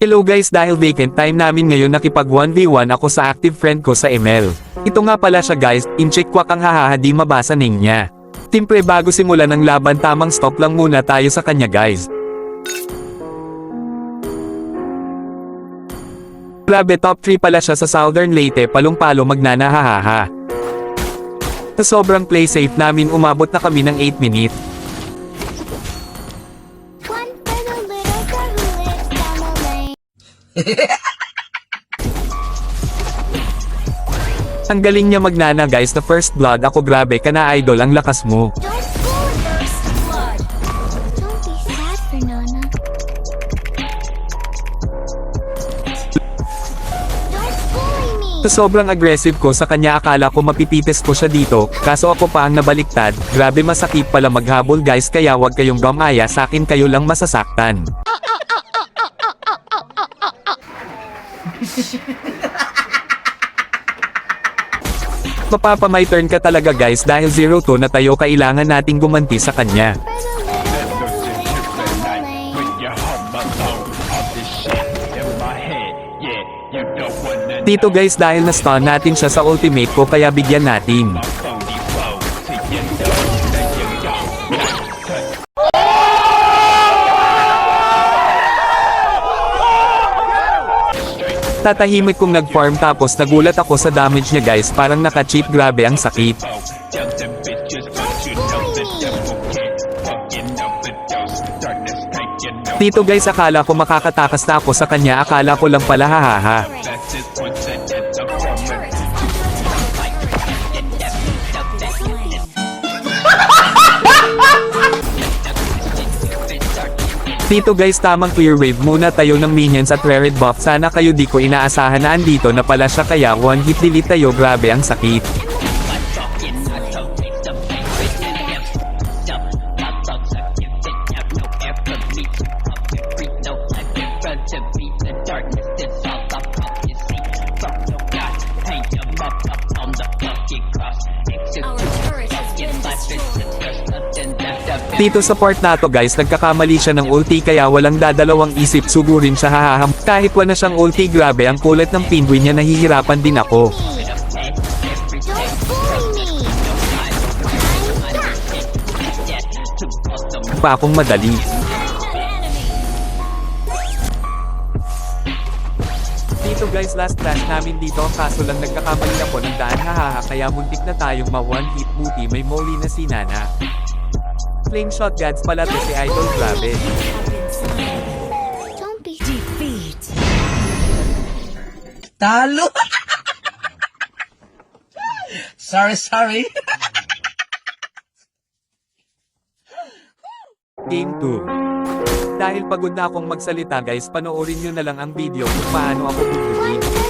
Hello guys, dahil vacant time namin ngayon nakipag 1v1 ako sa active friend ko sa ML. Ito nga pala siya guys, in-check ko kang hahaha di mabasa ning niya. Timpre bago simulan ng laban tamang stop lang muna tayo sa kanya guys. Grabe top 3 pala siya sa Southern Leyte palong-palo magnanahahaha. Sa sobrang play safe namin umabot na kami ng 8 minutes. One for the little girl who lives down the lane. Ang galing niya magnana guys na first blood ako grabe ka na idol ang lakas mo. Don't bully first blood. Don't be sad for Nana. Don't bully me. Sa sobrang aggressive ko sa kanya akala ko mapipites ko siya dito, kaso ako pa ang nabaliktad, grabe masakit pala maghabol guys kaya wag kayong gamaya sa akin kayo lang masasaktan. Mapapa my turn ka talaga guys dahil 0-2 na tayo kailangan nating gumanti sa kanya. For the little girl who lives down the lane. Dito guys dahil na-stun natin siya sa ultimate ko kaya bigyan natin. Tatahimik kong nag-farm tapos nagulat ako sa damage niya guys parang naka-cheat grabe ang sakit. Dito guys akala ko makakatakas na ako sa kanya akala ko lang pala hahaha. Dito guys tamang clear wave muna tayo ng minions at rare buff sana kayo di ko inaasahan na andito na pala siya kaya one hit delete tayo grabe ang sakit. Dito sa part na to guys nagkakamali siya ng ulti kaya walang dadalawang isip sugurin siya hahaham. Kahit wala siyang ulti grabe ang kulit ng penguin niya nahihirapan din ako. Don't bully me. Pa akong madali. Dito guys last clash namin dito kaso lang nagkakamali ako ng daan hahaha kaya muntik na tayong ma one hit buti may molly na si Nana. Flame shot gods pala to si idol grabe. Don't be defeat. Talo! sorry. Game 2. Dahil pagod na akong magsalita guys panoorin nyo na lang ang video kung paano ako bubugin.